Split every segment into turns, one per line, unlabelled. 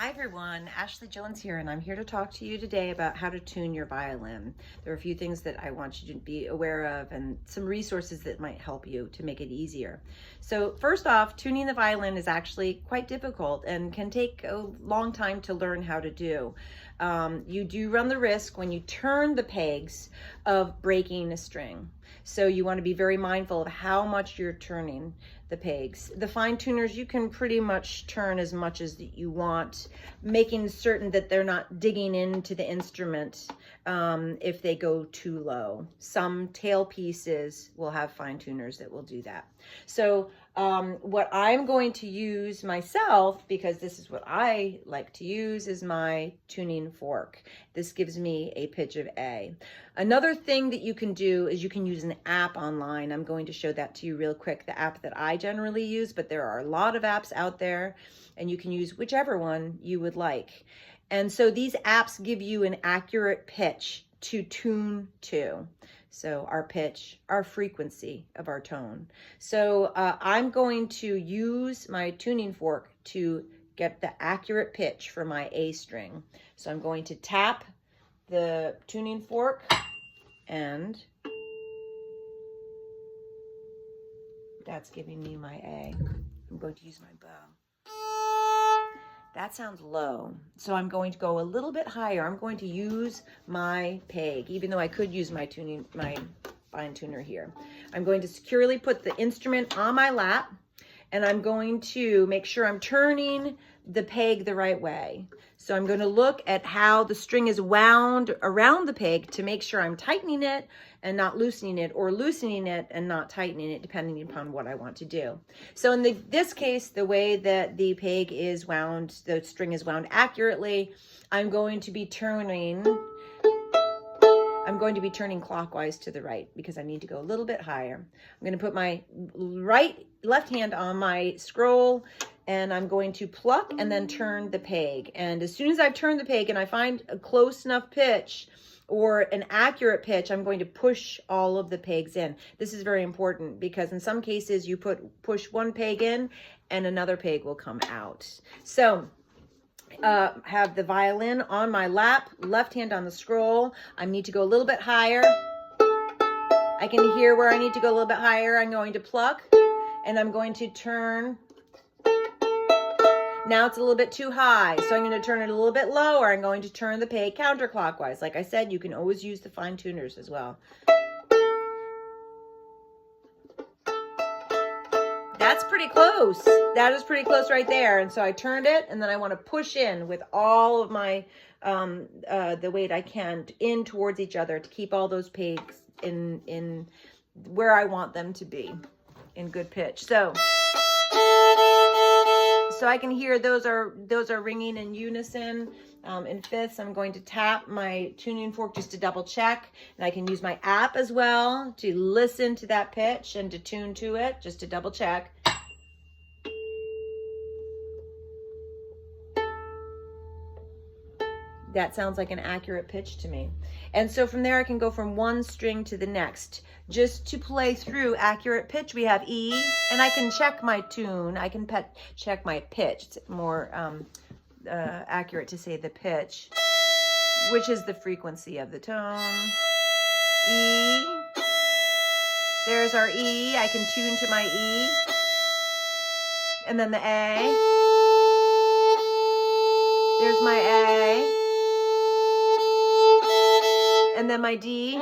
Hi everyone, Ashley Jones here, and I'm here to talk to you today about how to tune your violin. There are a few things that I want you to be aware of and some resources that might help you to make it easier. So first off, tuning the violin is actually quite difficult and can take a long time to learn how to do. You do run the risk when you turn the pegs of breaking a string. So you want to be very mindful of how much you're turning the pegs. The fine tuners, you can pretty much turn as much as you want, making certain that they're not digging into the instrument if they go too low. Some tail pieces will have fine tuners that will do that. So what I'm going to use myself, because this is what I like to use, is my tuning fork. This gives me a pitch of A. Another thing that you can do is you can use an app online. I'm going to show that to you real quick, the app that I generally use, but there are a lot of apps out there and you can use whichever one you would like. And so these apps give you an accurate pitch to tune to. So our pitch, our frequency of our tone. So I'm going to use my tuning fork to get the accurate pitch for my A string. So I'm going to tap the tuning fork and that's giving me my A. I'm going to use my bow. That sounds low. So I'm going to go a little bit higher. I'm going to use my peg, even though I could use my fine tuner here. I'm going to securely put the instrument on my lap, and I'm going to make sure I'm turning the peg the right way. So I'm going to look at how the string is wound around the peg to make sure I'm tightening it and not loosening it, or loosening it and not tightening it, depending upon what I want to do. So in this case, the way that the peg is wound, the string is wound accurately, I'm going to be turning clockwise to the right because I need to go a little bit higher. I'm going to put my left hand on my scroll, and I'm going to pluck and then turn the peg. And as soon as I've turned the peg and I find a close enough pitch or an accurate pitch, I'm going to push all of the pegs in. This is very important because in some cases you push one peg in and another peg will come out. So have the violin on my lap, left hand on the scroll. I need to go a little bit higher. I can hear where I need to go a little bit higher. I'm going to pluck and I'm going to turn. Now it's a little bit too high, so I'm going to turn it a little bit lower. I'm going to turn the peg counterclockwise. Like I said, you can always use the fine tuners as well. That's pretty close. That is pretty close right there. And so I turned it, and then I want to push in with all of my, the weight I can in towards each other to keep all those pegs in where I want them to be in good pitch. So I can hear those are ringing in unison. In fifths, I'm going to tap my tuning fork just to double check. And I can use my app as well to listen to that pitch and to tune to it just to double check. That sounds like an accurate pitch to me. And so from there, I can go from one string to the next. Just to play through accurate pitch, we have E, and I can check my tune. I can check my pitch. It's more accurate to say the pitch, which is the frequency of the tone. E. There's our E. I can tune to my E. And then the A. There's my A. And then my D.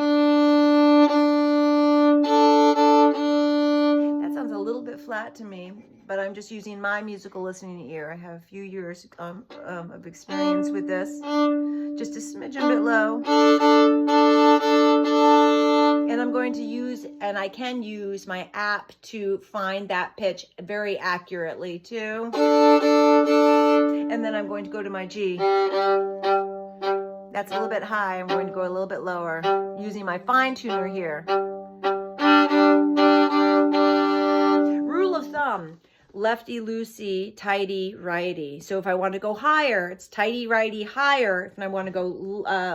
That sounds a little bit flat to me, but I'm just using my musical listening ear. I have a few years of experience with this. Just a smidgen bit low. And I'm going to use, and I can use my app to find that pitch very accurately too. And then I'm going to go to my G. That's a little bit high. I'm going to go a little bit lower using my fine tuner here. Rule of thumb, lefty, loosey, tighty, righty. So if I want to go higher, it's tighty, righty, higher. If I want to go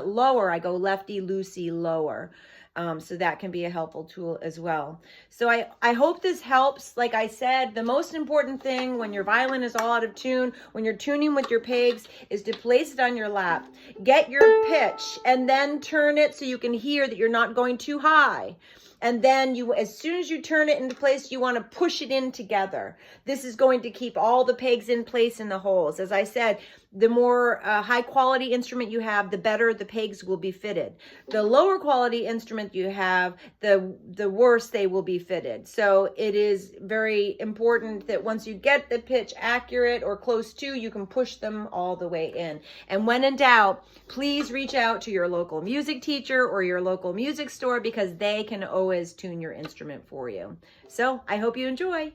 lower, I go lefty, loosey, lower. So that can be a helpful tool as well. So I hope this helps. Like I said, the most important thing when your violin is all out of tune, when you're tuning with your pegs, is to place it on your lap. Get your pitch and then turn it so you can hear that you're not going too high. And then as soon as you turn it into place, you want to push it in together. This is going to keep all the pegs in place in the holes. As I said, the more high quality instrument you have, the better the pegs will be fitted. The lower quality instrument you have, the worse they will be fitted. So it is very important that once you get the pitch accurate or close to, you can push them all the way in. And when in doubt, please reach out to your local music teacher or your local music store, because they can always tune your instrument for you. So I hope you enjoy.